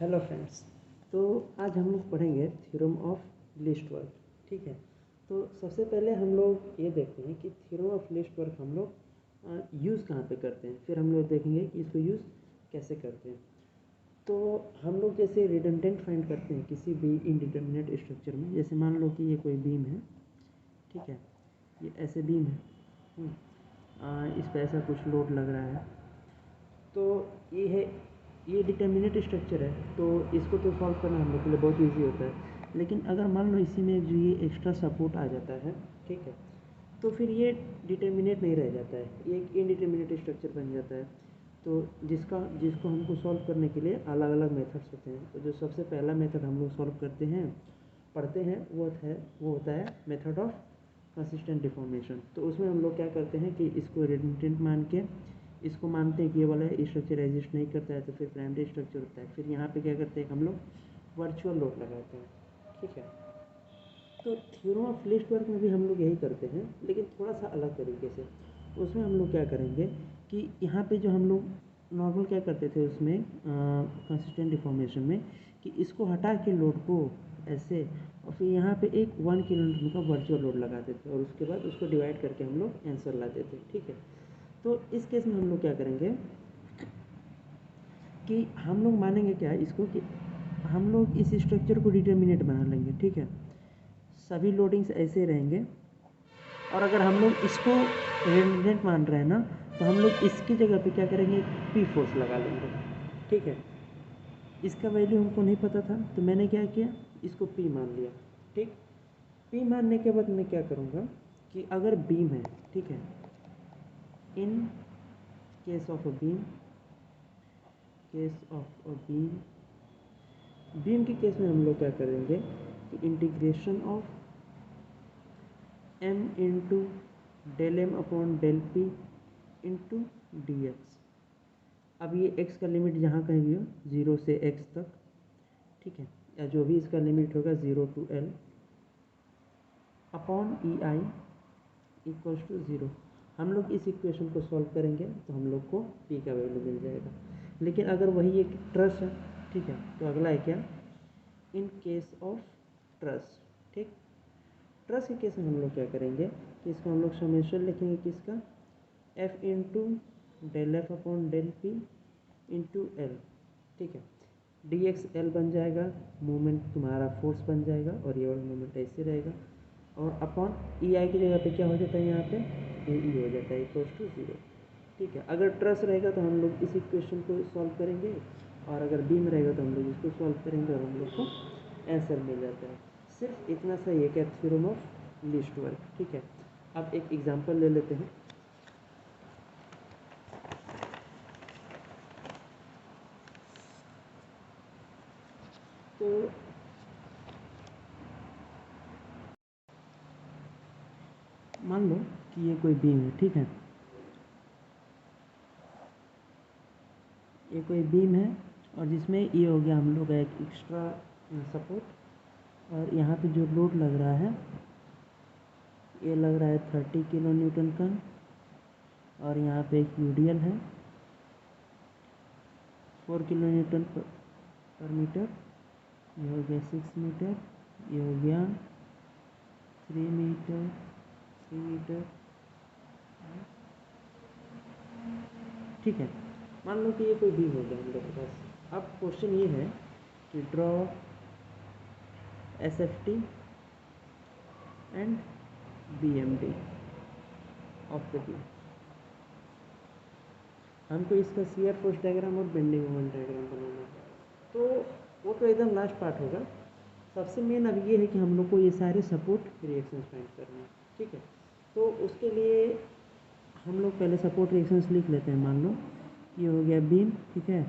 Hello friends. तो आज हम लोग पढ़ेंगे थ्योरम ऑफ लीस्ट वर्क। ठीक है, तो सबसे पहले हम लोग ये देखते हैं कि थ्योरम ऑफ लीस्ट वर्क हम लोग यूज़ कहाँ पे करते हैं, फिर हम लोग देखेंगे कि इसको यूज़ कैसे करते हैं। तो हम लोग जैसे रिडंडेंट फाइंड करते हैं किसी भी इनडिटर्मिनेट स्ट्रक्चर में, जैसे मान लो कि ये कोई बीम है, ठीक है, ये ऐसे बीम है, इस पर ऐसा कुछ लोड लग रहा है, तो ये डिटर्मिनेट स्ट्रक्चर है, तो इसको तो सॉल्व करना हम लोग के लिए बहुत इजी होता है। लेकिन अगर मान लो इसी में जो ये एक्स्ट्रा सपोर्ट आ जाता है, ठीक है, तो फिर ये डिटर्मिनेट नहीं रह जाता है, ये एक इनडिटर्मिनेट स्ट्रक्चर बन जाता है। तो जिसको हमको सॉल्व करने के लिए अलग अलग मेथड्स होते हैं। तो जो सबसे पहला मेथड हम लोग सॉल्व करते हैं, पढ़ते हैं, वो होता है मेथड ऑफ कंसिस्टेंट डिफॉर्मेशन। तो उसमें हम लोग क्या करते हैं कि इसको रिडंडेंट मान के इसको मानते हैं कि ये वाला स्ट्रक्चर एग्जिस्ट नहीं करता है, तो फिर प्राइमरी स्ट्रक्चर होता है। फिर यहाँ पे क्या करते हैं, हम लोग वर्चुअल लोड लगाते हैं। ठीक है, तो थ्योरम ऑफ लीस्ट वर्क में भी हम लोग यही करते हैं, लेकिन थोड़ा सा अलग तरीके से। उसमें हम लोग क्या करेंगे कि यहाँ पे जो हम लोग नॉर्मल क्या करते थे उसमें कंसिस्टेंट डिफॉर्मेशन में, कि इसको हटा के लोड को ऐसे, और फिर यहाँ पे एक 1 किलोमीटर का वर्चुअल लोड लगाते थे, और उसके बाद उसको डिवाइड करके हम लोग आंसर लाते थे। ठीक है, तो इस केस में हम लोग क्या करेंगे कि हम लोग मानेंगे क्या इसको, कि हम लोग इस स्ट्रक्चर को डिटर्मिनेट बना लेंगे। ठीक है, सभी लोडिंग्स ऐसे रहेंगे, और अगर हम लोग इसको रिडंडेंट मान रहे हैं ना, तो हम लोग इसकी जगह पे क्या करेंगे, पी फोर्स लगा लेंगे। ठीक है, इसका वैल्यू हमको नहीं पता था, तो मैंने क्या किया, इसको पी मान लिया। ठीक, पी मानने के बाद मैं क्या करूँगा कि अगर बीम है, ठीक है, in case of a beam, beam के केस में हम लोग क्या करेंगे कि integration of m into del M upon del P into D X. अब ये x का लिमिट जहाँ कहीं भी हो, 0 से x तक, ठीक है, या जो भी इसका लिमिट होगा 0 to l upon E I equals to 0। हम लोग इस इक्वेशन को सॉल्व करेंगे तो हम लोग को p का वैल्यू मिल जाएगा। लेकिन अगर वही एक ट्रस है, ठीक है, तो अगला है क्या, इन केस ऑफ ट्रस। ठीक, ट्रस के केस में हम लोग क्या करेंगे कि इसको हम लोग समेशन लिखेंगे किसका, f into del F upon del P into L. ठीक है, डी एक्स एल बन जाएगा, मोमेंट तुम्हारा फोर्स बन जाएगा, और ये वाला मोमेंट ऐसे रहेगा, और अपॉन ई आई की जगह पे क्या हो जाता है, यहाँ पे ए ई हो जाता है इक्वल्स टू 0। ठीक है, अगर ट्रस रहेगा तो हम लोग इस इक्वेशन को सॉल्व करेंगे, और अगर बीम रहेगा तो हम लोग इसको सॉल्व करेंगे, और हम लोग को आंसर मिल जाता है। सिर्फ इतना सा ये क्या थ्योरम ऑफ लीस्ट वर्क। ठीक है, अब एक एग्जांपल ले लेते हैं। तो मान लो कि ये कोई बीम है, ठीक है, ये कोई बीम है, और जिसमें ये हो गया हम लोग का एक एक्स्ट्रा सपोर्ट, और यहाँ पे जो लोड लग रहा है, ये लग रहा है 30 किलो न्यूटन का, और यहाँ पे एक यूडीएल है 4 किलो न्यूटन पर मीटर, ये हो गया 6 मीटर, ये हो गया 3 मीटर, 3 मीटर। ठीक है, मान लो कि ये कोई बीम हो गया हम लोग के पास। अब क्वेश्चन ये है कि draw S F T and B M D of the beam. हमको इसका शियर फोर्स डायग्राम और बेंडिंग मोमेंट डायग्राम बनाना है। तो वो तो एकदम लास्ट पार्ट होगा। सबसे मेन अब ये है कि हम लोग को ये सारे सपोर्ट रिएक्शंस फाइंड करने हैं। ठीक है, तो उसके लिए हम लोग पहले सपोर्ट रिएक्शंस लिख लेते हैं। मान लो ये हो गया बीम, ठीक है,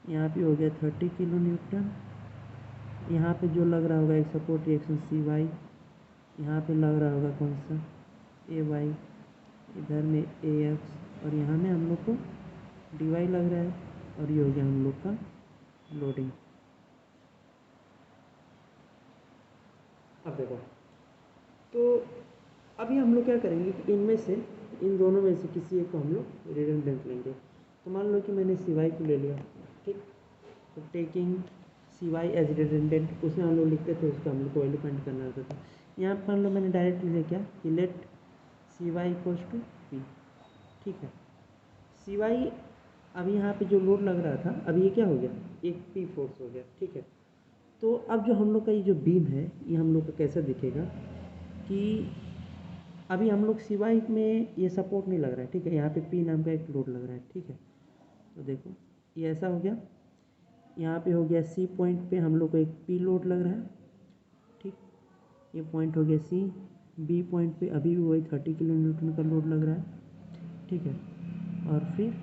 यहाँ पे हो गया 30 किलो न्यूटन, यहाँ पे जो लग रहा होगा एक सपोर्ट रिएक्शन सी वाई, यहाँ पे लग रहा होगा कौन सा, ए वाई, इधर में ए एक्स, और यहाँ में हम लोग को डी वाई लग रहा है, और ये हो गया हम लोग का लोडिंग। अब देखो, तो अभी हम लोग क्या करेंगे कि इनमें से, इन दोनों में से किसी एक को हम लोग रिडंडेंट लेंगे। तो मान लो कि मैंने सी वाई को ले लिया, ठीक, तो टेकिंग सी वाई एज रिडंडेंट, उसमें हम लोग लिखते थे, उसका हम लोग को वैल्यू फाइंड करना होता था। यहाँ पर मान लो मैंने डायरेक्टली लिखा क्या कि let C Y equals to P, ठीक है। सी वाई अभी यहाँ पे जो लोड लग रहा था, अभी ये क्या हो गया, एक पी फोर्स हो गया, ठीक है। तो अब जो हम लोग का ये जो बीम है, ये हम लोग का कैसा दिखेगा कि अभी हम लोग सी वाई में ये सपोर्ट नहीं लग रहा है, ठीक है। यहाँ पे पी नाम का एक लोड लग रहा है, ठीक है। तो देखो ये ऐसा हो गया, यहाँ पे हो गया सी पॉइंट पे हम लोग को एक पी लोड लग रहा है, ठीक। ये पॉइंट हो गया सी। बी पॉइंट पे अभी भी वही 30 किलो न्यूटन का लोड लग रहा है, ठीक है। और फिर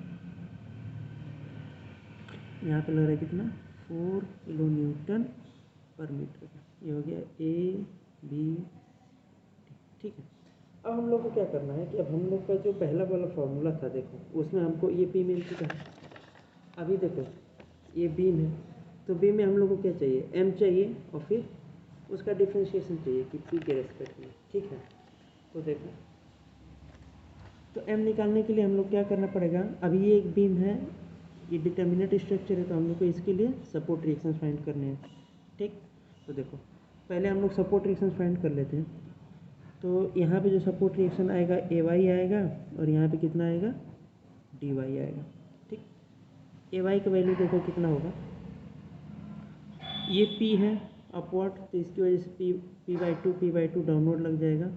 यहाँ पे लग रहा है कितना, 4 किलो न्यूटन पर मीटर। ये हो गया ए बी, ठीक है। अब हम लोग को क्या करना है कि अब हम लोग का जो पहला वाला फॉर्मूला था, देखो उसमें हमको ये पी मिल चुका है। अभी देखो ये बीम है, तो बीम में हम लोग को क्या चाहिए, एम चाहिए, और फिर उसका डिफ्रेंशिएशन चाहिए कि पी के रेस्पेक्ट में, ठीक है। तो देखो, तो एम निकालने के लिए हम लोग क्या करना पड़ेगा, अभी ये एक बीम है, ये डिटर्मिनेट स्ट्रक्चर है, तो हम लोग को इसके लिए सपोर्ट रिएक्शंस फाइंड करने हैं, ठीक। तो देखो पहले हम लोग सपोर्ट रिएक्शंस फाइंड कर लेते हैं। तो यहाँ पे जो सपोर्ट रिएक्शन आएगा ए वाई आएगा, और यहाँ पे कितना आएगा, डी वाई आएगा, ठीक। ए वाई का वैल्यू देखो कितना होगा, ये पी है अपवर्ड, तो इसकी वजह से पी बाई टू डाउनवर्ड लग जाएगा,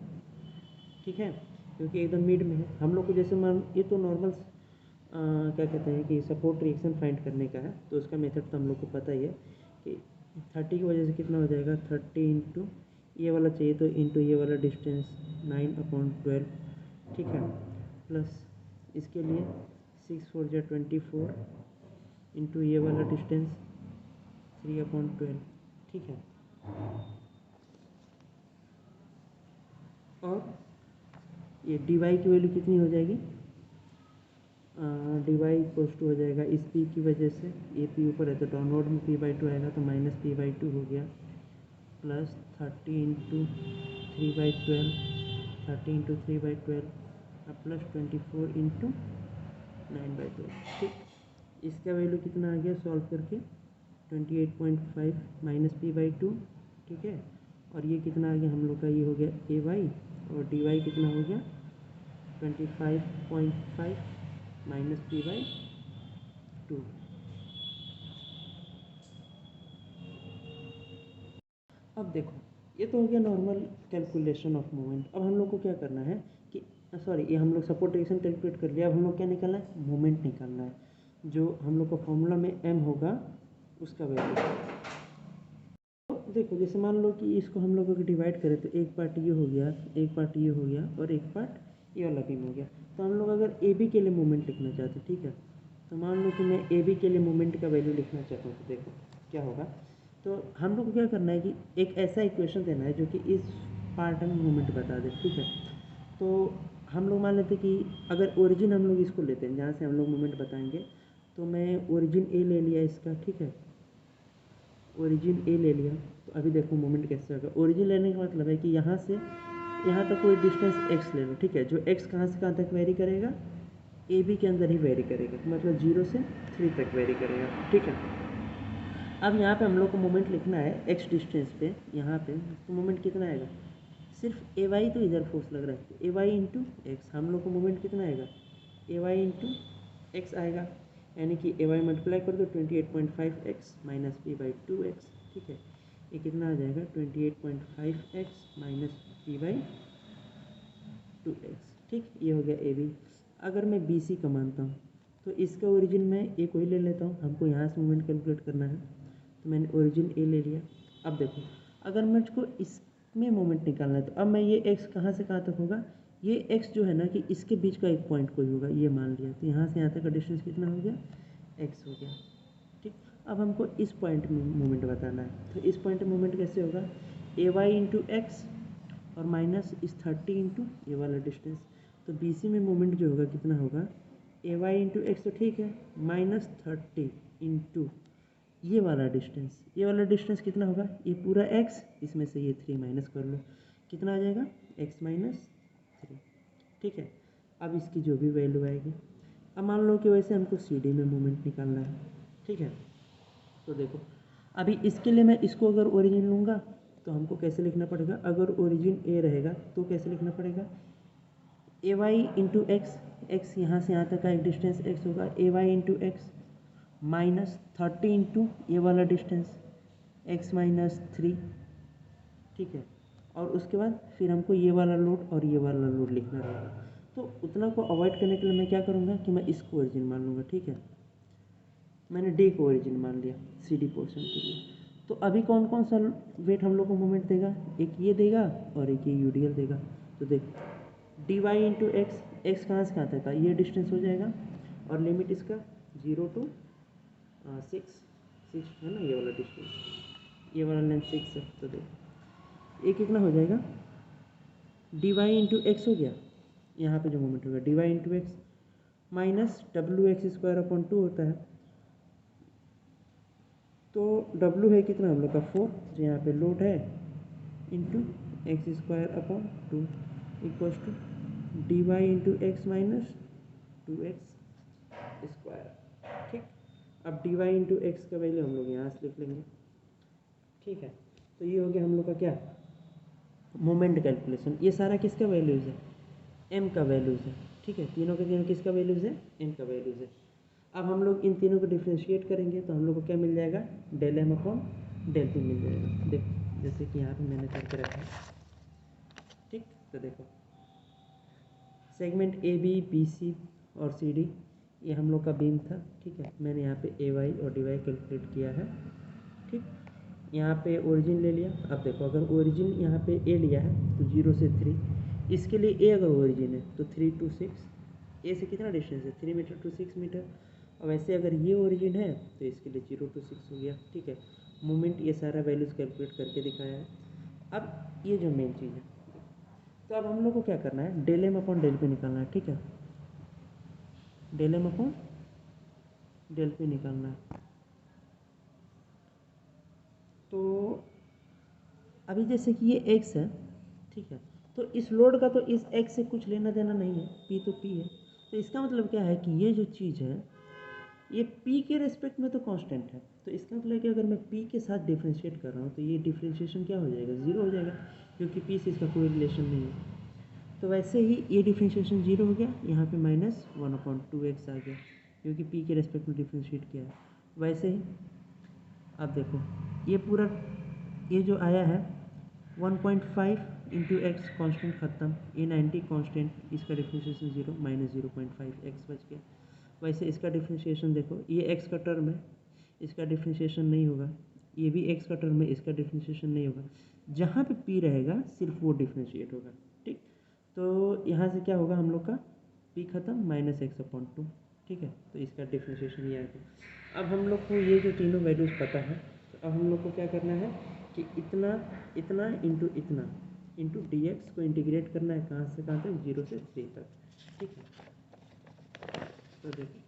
ठीक है, क्योंकि एकदम मिड में है। हम लोग को जैसे मान, ये तो नॉर्मल क्या कहते हैं कि सपोर्ट रिएक्शन फाइंड करने का है, तो उसका मेथड तो हम लोग को पता ही है कि 30 की वजह से कितना हो जाएगा, 30 इंटू ये वाला चाहिए तो इंटू ये वाला डिस्टेंस 9/12, ठीक है, प्लस इसके लिए 6 4 जा 24 इंटू ये वाला डिस्टेंस 3/12, ठीक है। और ये डी वाई की वैल्यू कितनी हो जाएगी, डी वाई इक्वल्स टू हो जाएगा इस पी की वजह से, ये पी ऊपर है तो डाउनवर्ड में पी बाई टू आएगा, तो माइनस पी बाई टू हो गया, plus 30 into 3/12, 30 into 3/12 plus 24 into 9/12, ठीक। इसका वैल्यू कितना आ गया सॉल्व करके, 28.5 माइनस पी बाई टू, ठीक है। और ये कितना आ गया हम लोग का, ये हो गया ए वाई, और डी वाई कितना हो गया 25.5 माइनस पी बाई टू। अब देखो ये तो हो गया नॉर्मल कैलकुलेशन ऑफ मोमेंट। अब हम लोग को क्या करना है कि सॉरी, ये हम लोग सपोर्ट रिएक्शन कैलकुलेट कर लिया, अब हम लोग क्या निकालना है, मोमेंट निकालना है, जो हम लोग का फॉर्मूला में एम होगा उसका वैल्यू। तो देखो जैसे मान लो कि इसको हम लोगों को डिवाइड करें, तो एक पार्ट ये हो गया, एक पार्ट ये हो गया, और एक पार्ट ये वाला बीम हो गया। तो हम लोग अगर ए बी के लिए मोमेंट लिखना चाहते हैं, ठीक है, तो मान लो कि मैं ए बी के लिए मोमेंट का वैल्यू लिखना चाहता हूँ, तो देखो क्या होगा। तो हम लोग को क्या करना है कि एक ऐसा इक्वेशन देना है जो कि इस पार्ट में मोमेंट बता दे, ठीक है। तो हम लोग मान लेते कि अगर ओरिजिन हम लोग इसको लेते हैं जहाँ से हम लोग मोमेंट बताएंगे, तो मैं ओरिजिन ए ले लिया इसका, ठीक है, ओरिजिन ए ले लिया। तो अभी देखो मोमेंट कैसे होगा, ओरिजिन लेने का मतलब है कि यहाँ से यहाँ तक कोई डिस्टेंस एक्स ले लो, ठीक है, जो एक्स कहाँ से कहाँ तक वेरी करेगा, ए बी के अंदर ही वेरी करेगा, मतलब 0 से 3 तक वेरी करेगा, ठीक है। अब यहाँ पे हम लोग को मोमेंट लिखना है एक्स डिस्टेंस पे, यहाँ पे तो मोमेंट कितना आएगा, सिर्फ ए वाई तो इधर फोर्स लग रहा है, ए वाई इंटू एक्स, हम लोग को मोमेंट कितना आएगा, ए वाई इंटू एक्स आएगा, यानी कि ए वाई मल्टीप्लाई कर दो 28.5 x minus P by two x, ठीक है। ये कितना आ जाएगा 28.5 x minus P by two x, ठीक। ये हो गया ए बी। अगर मैं बी सी का मानता हूँ, तो इसका ओरिजिन मैं ए को ही ले लेता हूँ, हमको यहाँ से मोमेंट कैलकुलेट करना है, तो मैंने ओरिजिन ए ले लिया। अब देखो अगर मुझको इसमें मोमेंट निकालना है, तो अब मैं ये एक्स कहाँ से कहाँ तक होगा, ये एक्स जो है ना कि इसके बीच का एक पॉइंट कोई होगा, ये मान लिया, तो यहाँ से यहाँ तक का डिस्टेंस कितना हो गया, एक्स हो गया, ठीक। अब हमको इस पॉइंट में मोमेंट बताना है, तो इस पॉइंट में मोमेंट कैसे होगा, ए वाई इंटू एक्स और माइनस इस 30 इंटू ये वाला डिस्टेंस। तो बी सी में मोमेंट जो होगा कितना होगा, ए वाई इंटू एक्स, तो ठीक है, माइनस 30 इंटू ये वाला डिस्टेंस, ये वाला डिस्टेंस कितना होगा, ये पूरा x, इसमें से ये 3 माइनस कर लो, कितना आ जाएगा x माइनस 3, ठीक है। अब इसकी जो भी वैल्यू आएगी, अब मान लो कि वैसे हमको सी डी में मोमेंट निकालना है, ठीक है। तो देखो अभी इसके लिए मैं इसको अगर ओरिजिन लूँगा तो हमको कैसे लिखना पड़ेगा, अगर ओरिजिन ए रहेगा तो कैसे लिखना पड़ेगा, a y into x, x यहाँ से यहाँ तक का एक डिस्टेंस एक्स होगा, a y into x minus 30 into ये वाला डिस्टेंस एक्स माइनस 3, ठीक है। और उसके बाद फिर हमको ये वाला लोड और ये वाला लोड लिखना रहेगा। तो उतना को अवॉइड करने के लिए मैं क्या करूँगा कि मैं इसको ओरिजिन मान लूँगा, ठीक है। मैंने डी को ओरिजिन मान लिया सी डी पोर्शन के लिए। तो अभी कौन कौन सा वेट हम लोग को मोमेंट देगा, एक ये देगा और एक ये यूडीएल देगा। तो देख D Y into x, X कहाँ से कहाँ तक का ये डिस्टेंस हो जाएगा और लिमिट इसका 0 to 6 है ना, ये वाला डिस्टेंस, ये वाला लेंथ 6 है। तो देख ये कितना हो जाएगा, डी वाई इंटू एक्स हो गया, यहाँ पे जो मोमेंट होगा D Y into x minus W X square upon 2 होता है। तो डब्ल्यू है कितना हम लोग का 4, जो यहाँ पे लोड है, into X square upon 2 equals to D Y into x minus 2x square, ठीक। अब डी वाई इंटू एक्स का वैल्यू हम लोग यहाँ से लिख लेंगे, ठीक है। तो ये हो गया हम लोग का क्या, मोमेंट कैलकुलेशन। ये सारा किसका वैल्यूज़ है, एम का वैल्यूज़ है, ठीक है। तीनों के तीनों किसका वैल्यूज़ है, एम का वैल्यूज़ है। अब हम लोग इन तीनों को डिफ्रेंशिएट करेंगे तो हम लोग को क्या मिल जाएगा, del M upon del p मिल जाएगा। देखो जैसे कि यहाँ पे मैंने करके रखा है, ठीक। तो देखो segment A B B C और सी डी ये हम लोग का बीम था, ठीक है। मैंने यहाँ पे ए वाई और डी वाई कैलकुलेट किया है, ठीक। यहाँ पे ओरिजिन ले लिया। अब देखो अगर ओरिजिन यहाँ पे ए लिया है तो 0 से 3, इसके लिए ए अगर ओरिजिन है तो 3 to 6, ए से कितना डिस्टेंस है 3 मीटर to 6 मीटर। और वैसे अगर ये ओरिजिन है तो इसके लिए 0 to 6 हो गया, ठीक है। मोमेंट ये सारा वैल्यूज़ कैलकुलेट करके दिखाया है। अब ये जो मेन चीज़ है, तो अब हम लोग को क्या करना है, del M upon del P निकालना है, ठीक है। Del M upon del P निकालना है। तो अभी जैसे कि ये एक्स है, ठीक है। तो इस लोड का तो इस एक्स से कुछ लेना देना नहीं है, पी तो पी है। तो इसका मतलब क्या है कि ये जो चीज़ है ये पी के रेस्पेक्ट में तो कांस्टेंट है। तो इसका मतलब कि अगर मैं पी के साथ डिफ्रेंशिएट कर रहा हूँ तो ये डिफ्रेंशिएशन क्या हो जाएगा, 0 हो जाएगा, क्योंकि पी से इसका कोई रिलेशन नहीं है। तो वैसे ही ये डिफ्रेंशिएशन 0 हो गया, यहाँ पे -1/2x आ गया, क्योंकि पी के रेस्पेक्ट में डिफ्रेंशिएट किया है। वैसे ही अब देखो ये पूरा ये जो आया है 1.5 इंटू एक्स कॉन्स्टेंट ख़त्म, ये 90 कॉन्स्टेंट, इसका डिफ्रेंशिएशन 0 -0.5 एक्स बच गया। वैसे इसका डिफ्रेंशिएशन देखो, ये एक्स का टर्म है, इसका डिफ्रेंशिएशन नहीं होगा, ये भी एक्स का टर्म है, इसका डिफ्रेंशिएशन नहीं होगा। जहाँ पे पी रहेगा सिर्फ वो डिफ्रेंशिएट होगा, ठीक। तो यहाँ से क्या होगा हम लोग का, पी खत्म -x/2, ठीक है। तो इसका डिफ्रेंशिएशन ये आ गया। अब हम लोग को ये जो तीनों वैल्यूज़ पता है, तो अब हम लोग को क्या करना है कि इतना इतना इंटू डी एक्स को इंटीग्रेट करना है, कहाँ से कहाँ तक, 0 से 3 तक, ठीक है। तो देखिए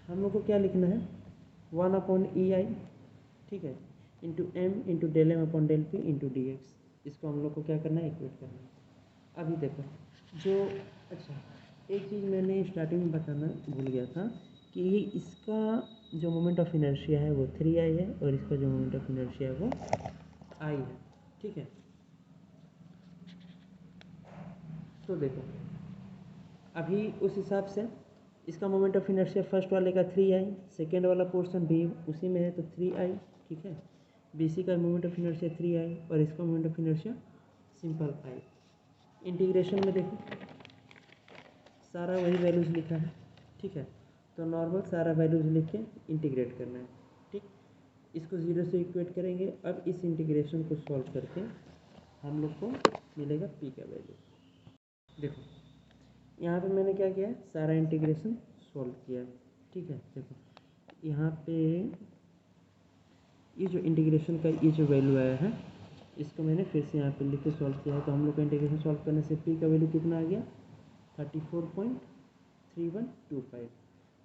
हम लोग को क्या लिखना है, 1/EI, ठीक है, into M into del M upon del P into D X. इसको हम लोग को क्या करना है, इक्वेट करना है। अभी देखो जो, अच्छा एक चीज़ मैंने स्टार्टिंग में बताना भूल गया था कि ये इसका जो मोमेंट ऑफ इनर्शिया है वो 3I है और इसका जो मोमेंट ऑफ इनर्शिया है वो I है, ठीक है। तो देखो अभी उस हिसाब से इसका मोमेंट ऑफ इनर्शिया फर्स्ट वाले का 3I, सेकेंड वाला पोर्शन भी उसी में है तो 3I, ठीक है। BC का मोमेंट ऑफ इनर्शिया 3I और इसका moment of inertia simple I। Integration में देखो सारा वही वैल्यूज़ लिखा है, ठीक है। तो नॉर्मल सारा वैल्यूज़ लिख के इंटीग्रेट करना है, ठीक। इसको 0 से इक्वेट करेंगे। अब इस इंटीग्रेशन को सॉल्व करके हम लोग को मिलेगा पी का वैल्यू। देखो यहाँ पे मैंने क्या किया है, सारा इंटीग्रेशन सॉल्व किया है, ठीक है। देखो यहाँ पे ये जो इंटीग्रेशन का ये जो वैल्यू आया है इसको मैंने फिर से यहाँ पे लिख के सॉल्व किया है। तो हम लोग का इंटीग्रेशन सॉल्व करने से पी का वैल्यू कितना आ गया, 34.3125।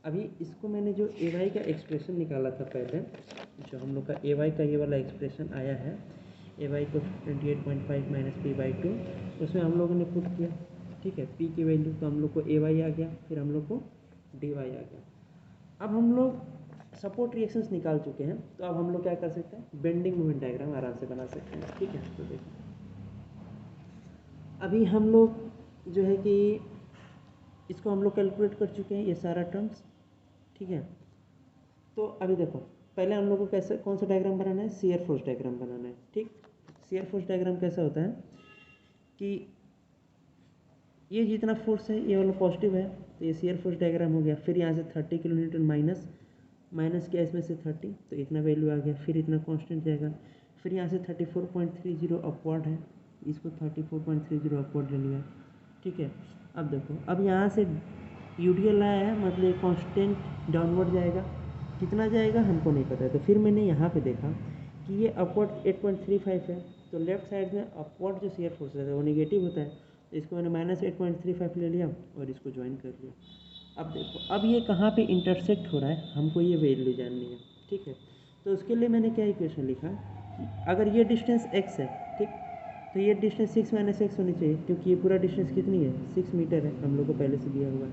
अभी इसको मैंने जो ए वाई का एक्सप्रेशन निकाला था पहले, जो हम लोग का ए वाई का ये वाला एक्सप्रेशन आया है, ए वाई को 28.5 - p/2, उसमें हम लोगों ने पुट किया, ठीक है, पी की वैल्यू। तो हम लोग को ए वाई आ गया, फिर हम लोग को dy आ गया। अब हम लोग सपोर्ट रिएक्शंस निकाल चुके हैं, तो अब हम लोग क्या कर सकते हैं, बेंडिंग मोमेंट डायग्राम आराम से बना सकते हैं। ठीक है, तो देखो अभी हम लोग जो है कि इसको हम लोग कैलकुलेट कर चुके हैं ये सारा टर्म्स। ठीक है, तो अभी देखो पहले हम लोग को कैसे कौन सा डायग्राम बनाना है, शियर फोर्स डायग्राम बनाना है। ठीक, शियर फोर्स डायग्राम कैसा होता है कि ये जितना फोर्स है ये वाला पॉजिटिव है, तो ये शियर फोर्स डायग्राम हो गया। फिर यहाँ से 30 किलो न्यूटन माइनस किया इसमें से 30, तो इतना वैल्यू आ गया। फिर इतना कांस्टेंट जाएगा। फिर यहाँ से 34.30 अपवर्ड है, इसको 34.30 अपवर्ड ले लिया। ठीक है, अब देखो अब यहाँ से यूडीएल आया है, मतलब ये कांस्टेंट डाउनवर्ड जाएगा। कितना जाएगा हमको नहीं पता है, तो फिर मैंने यहाँ पे देखा कि ये अपवर्ड 8.35 है, तो लेफ्ट साइड में अपवर्ड जो शियर फोर्स है वो नेगेटिव होता है, तो इसको मैंने माइनस 8.35 ले लिया और इसको ज्वाइन कर लिया। अब देखो अब ये कहाँ पे इंटरसेक्ट हो रहा है, हमको ये वैल्यू जाननी है। ठीक है, तो उसके लिए मैंने क्या इक्वेशन लिखा, अगर ये डिस्टेंस x है, ठीक, तो ये डिस्टेंस 6 - x होनी चाहिए, क्योंकि ये पूरा डिस्टेंस कितनी है, 6 मीटर है, हम लोग को पहले से दिया हुआ है।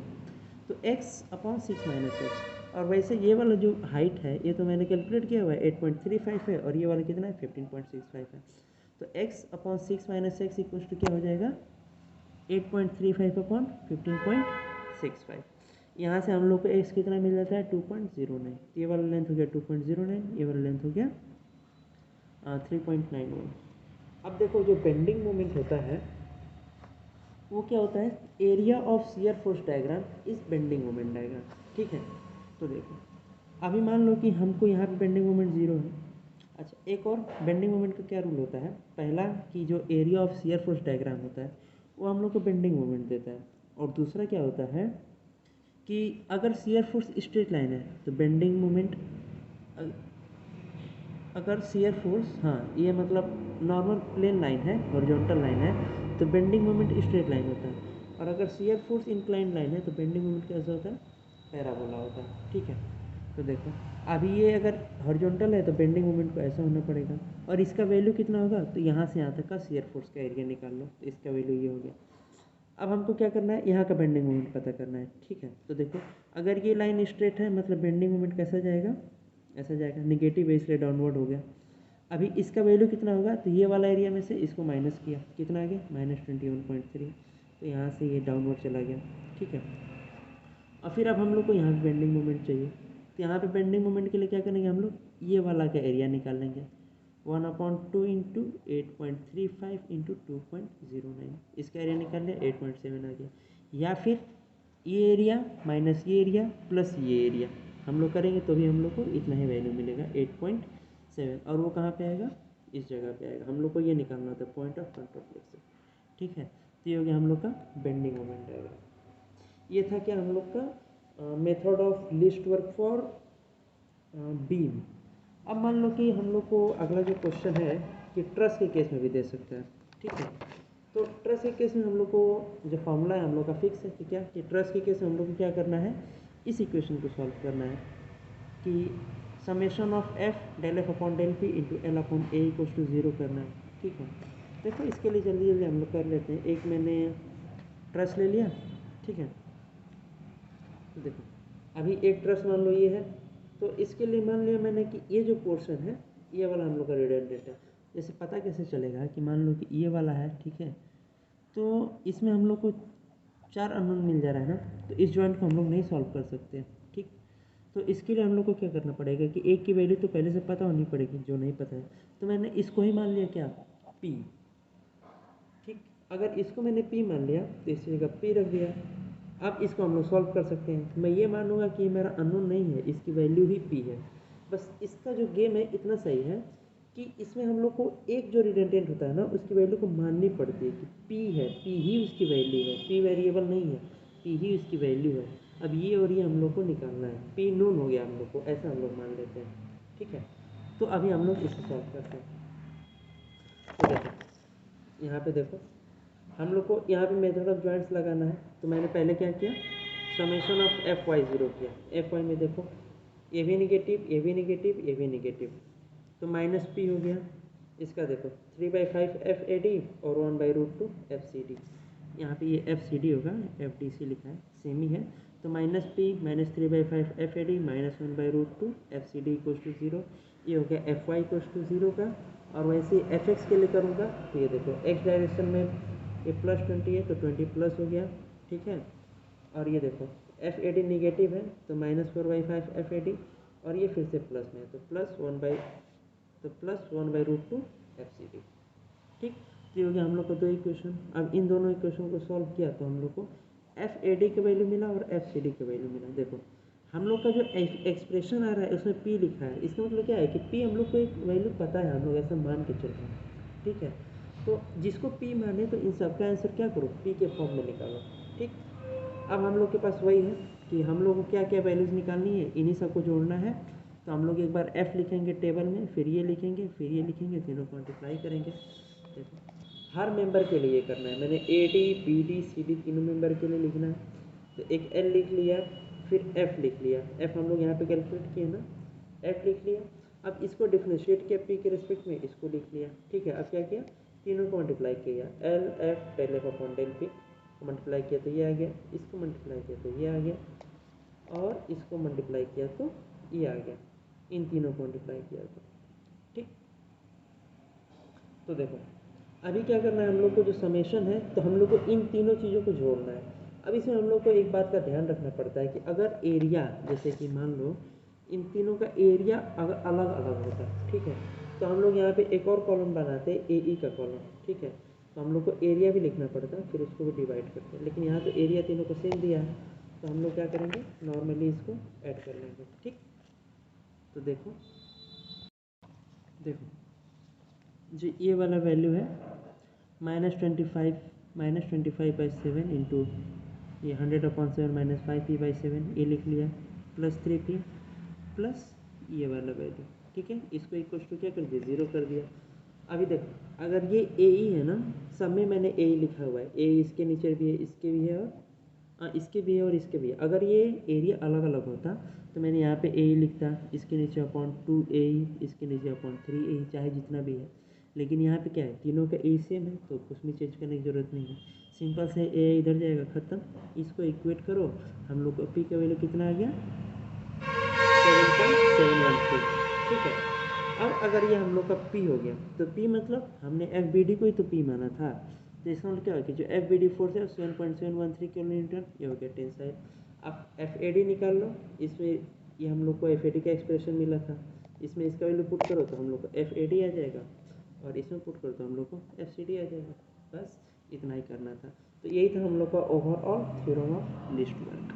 तो x/6 - x, और वैसे ये वाला जो हाइट है ये तो मैंने कैलकुलेट किया हुआ है 8.35 है, और ये वाला कितना है 15.65 है। तो x/6 - x इक्वल टू क्या हो जाएगा 8.35/15.65। यहाँ से हम लोग को x कितना मिल जाता है 2.09। ये वाला लेंथ हो गया 2.09, ये वाला लेंथ हो गया 3.91। अब देखो जो बेंडिंग मोमेंट होता है वो क्या होता है, area of shear force diagram is bending moment diagram. ठीक है, तो देखो अभी मान लो कि हमको यहाँ पे बेंडिंग मोमेंट 0 है। अच्छा, एक और बेंडिंग मोमेंट का क्या रूल होता है, पहला कि जो area of shear force diagram होता है वो हम लोग को बेंडिंग मोमेंट देता है, और दूसरा क्या होता है कि अगर शियर फोर्स स्ट्रेट लाइन है तो बेंडिंग मोमेंट, अगर शियर फोर्स, हाँ ये मतलब नॉर्मल प्लेन लाइन है, हॉरिजॉन्टल लाइन है, तो बेंडिंग मोमेंट स्ट्रेट लाइन होता है, और अगर शियर फोर्स इंक्लाइंड लाइन है तो बेंडिंग मोमेंट कैसा होता है, पैराबोला होता है। ठीक है, तो देखो अभी ये अगर हॉरिजॉन्टल है तो बेंडिंग मोमेंट को ऐसा होना पड़ेगा, और इसका वैल्यू कितना होगा, तो यहाँ से यहाँ तक का शियर फोर्स का एरिया निकाल लो, तो इसका वैल्यू ये हो गया। अब हमको क्या करना है, यहाँ का बेंडिंग मोमेंट पता करना है। ठीक है, तो देखो अगर ये लाइन स्ट्रेट है मतलब बेंडिंग मोमेंट कैसा जाएगा, ऐसा जाएगा, निगेटिव है इसलिए डाउनवर्ड हो गया। अभी इसका वैल्यू कितना होगा, तो ये वाला एरिया में से इसको माइनस किया, कितना आ गया -21.3, तो यहाँ से ये डाउनवर्ड चला गया। ठीक है, और फिर अब हम लोग को यहाँ पे बेंडिंग मोमेंट चाहिए, तो यहाँ पे बेंडिंग मोमेंट के लिए क्या करेंगे हम लोग, ये वाला का एरिया निकाल लेंगे, 1/2 इंटू 8.35 इंटू 2.09, इसका एरिया निकाल लिया 8.7 आ गया। या फिर ये एरिया माइनस ये एरिया प्लस ये एरिया हम लोग करेंगे तो भी हम लोग को इतना ही वैल्यू मिलेगा 8.7, और वो कहाँ पे आएगा, इस जगह पे आएगा। हम लोग को ये निकालना होता है पॉइंट ऑफ कंट्रोल। ठीक है, तो ये हो गया हम लोग का बेंडिंग मोमेंट डायग्राम। ये था क्या हम लोग का method of least work for beam. अब मान लो कि हम लोग को अगला जो क्वेश्चन है कि ट्रस के केस में भी दे सकता है। ठीक है, तो ट्रस के केस में हम लोग को जो फॉर्मूला है हम लोग का फिक्स है कि क्या, कि ट्रस के केस में हम लोग को क्या करना है, इस इक्वेशन को सॉल्व करना है कि summation of F del F upon del P into L upon A equals to 0 करना है। ठीक है, देखो इसके लिए जल्दी जल्दी हम लोग कर लेते हैं। एक मैंने ट्रस ले लिया, ठीक है, तो देखो अभी एक ट्रस मान लो ये है, तो इसके लिए मान लिया मैंने कि ये जो पोर्शन है ये वाला हम लोग का रिडंडेंट है। जैसे पता कैसे चलेगा कि मान लो कि ये वाला है, ठीक है, तो इसमें हम लोग को 4 अननोन मिल जा रहा है ना, तो इस जॉइंट को हम लोग नहीं सॉल्व कर सकते। ठीक, तो इसके लिए हम लोग को क्या करना पड़ेगा कि एक की वैल्यू तो पहले से पता होनी पड़ेगी जो नहीं पता है, तो मैंने इसको ही मान लिया क्या, पी। ठीक, अगर इसको मैंने पी मान लिया तो इस जगह पी रख दिया। अब इसको हम लोग सॉल्व कर सकते हैं। मैं ये मानूंगा कि ये मेरा अननोन नहीं है, इसकी वैल्यू ही पी है। बस इसका जो गेम है इतना सही है कि इसमें हम लोग को एक जो रिडंडेंट होता है ना उसकी वैल्यू को माननी पड़ती है कि पी है, पी ही उसकी वैल्यू है, पी वेरिएबल नहीं है, पी ही उसकी वैल्यू है। अब ये और ये हम लोग को निकालना है, पी नोन हो गया हम लोग को, ऐसा हम लोग मान लेते हैं। ठीक है, तो अभी हम लोग इसे सॉल्व करते हैं। तो देखो यहाँ पे देखो हम लोग को यहाँ पे मेथड ऑफ जॉइंट्स लगाना है, तो मैंने पहले क्या किया, समेशन ऑफ एफ वाई 0 किया। एफ वाई में देखो ये भी निगेटिव, ये भी निगेटिव, ये भी निगेटिव, तो माइनस पी हो गया। इसका देखो 3/5 एफ ए डी और 1/√2 एफ सी डी। यहाँ पे ये एफ सी डी होगा, एफ डी सी लिखा है, सेम ही है, तो तो minus P minus 3/5 F A D minus 1/√2 F C D equals to 0। ये हो गया एफ वाई इक्वल्स टू 0 का। और वैसे एफ एक्स के लिए करूँगा तो ये देखो एक्स डायरेक्शन में ये +20 है तो 20 प्लस हो गया, ठीक है। और ये देखो एफ ए डी निगेटिव है तो -4/5 एफ ए डी, और ये फिर से प्लस में है तो +1/√2 एफ सी डी, ठीक। तो ये हो गया हम लोग का 2 इक्वेशन। अब इन दोनों इक्वेशन को सॉल्व किया तो हम लोग को एफ ए डी का वैल्यू मिला और एफ सी डी का वैल्यू मिला। देखो हम लोग का जो एक्सप्रेशन आ रहा है उसमें पी लिखा है, इसका मतलब क्या है कि पी हम लोग को एक वैल्यू पता है, हम लोग ऐसा मान के चल रहे हैं, ठीक है। तो जिसको पी माने तो इन सब का आंसर क्या करो, पी के फॉर्म में निकालो, ठीक। अब हम लोग के पास वही है कि हम लोग को क्या क्या वैल्यूज़ निकालनी है, इन्हीं सबको जोड़ना है। तो हम लोग एक बार एफ लिखेंगे टेबल में, फिर ये लिखेंगे, फिर ये लिखेंगे, तीनों को मल्टीप्लाई करेंगे। देखो हर मेंबर के लिए करना है, मैंने A D B D C D तीनों मेंबर के लिए लिखना है। तो एक एल लिख लिया, फिर एफ लिख लिया, एफ हम लोग यहाँ पे कैलकुलेट किए ना, एफ लिख लिया। अब इसको डिफ्रेंशिएट किया पी के रिस्पेक्ट में, इसको लिख लिया, ठीक है। अब क्या किया, तीनों को मल्टीप्लाई किया, L F del F upon del P को मल्टीप्लाई किया तो ये आ गया, इसको मल्टीप्लाई किया तो ये आ गया, और इसको मल्टीप्लाई किया तो ये आ गया, इन तीनों को मल्टीप्लाई किया तो, ठीक। तो देखो अभी क्या करना है हम लोग को, जो समेशन है तो हम लोग को इन तीनों चीज़ों को जोड़ना है। अब इसमें हम लोग को एक बात का ध्यान रखना पड़ता है कि अगर एरिया, जैसे कि मान लो इन तीनों का एरिया अगर अलग अलग होता है, ठीक है, तो हम लोग यहाँ पे एक और कॉलम बनाते हैं ए ई का कॉलम, ठीक है। तो हम लोग को एरिया भी लिखना पड़ता है, फिर उसको भी डिवाइड करते हैं, लेकिन यहाँ तो एरिया तीनों को सेम दिया है तो हम लोग क्या करेंगे, नॉर्मली इसको ऐड कर लेंगे, ठीक। तो देखो देखो जो ये वाला वैल्यू है -25/7 इंटू ये 100/7 -5p/7 ये लिख लिया, प्लस 3p प्लस ये वाला वैल्यू, ठीक है। इसको इक्वल टू क्या कर दिया, 0 कर दिया। अभी देखो अगर ये ए ई है ना, सब में मैंने ए ई लिखा हुआ है, ए इसके नीचे भी है, इसके भी है, और इसके भी है और इसके भी है। अगर ये एरिया अलग अलग होता तो मैंने यहाँ पे ए ई लिखता, इसके नीचे अपॉन 2 ए ई, इसके नीचे अपॉन 3 ए ई, चाहे जितना भी है। लेकिन यहाँ पे क्या है, तीनों का ए सेम है तो कुछ भी चेंज करने की ज़रूरत नहीं है, सिंपल से ए इधर जाएगा ख़त्म। इसको इक्वेट करो, हम लोग को पी का वैल्यू कितना आ गया, 7.713, ठीक है। अब अगर ये हम लोग का पी हो गया तो पी मतलब हमने एफ बी डी को ही तो पी माना था, तो इसका मतलब क्या हो गया, जो एफ बी डी फोर्स है 7.713 किलो न्यूटन, ये हो गया टेंसाइल। अब एफ ए डी निकाल लो, इसमें ये हम लोग को एफ ए डी का एक्सप्रेशन मिला था, इसमें इसका वैल्यू पुट करो तो हम लोग को एफ ए डी आ जाएगा, और इसमें पुट करो तो हम लोग को एफ सी डी आ जाएगा। बस इतना ही करना था। तो यही था हम लोग का overall theorem of least work.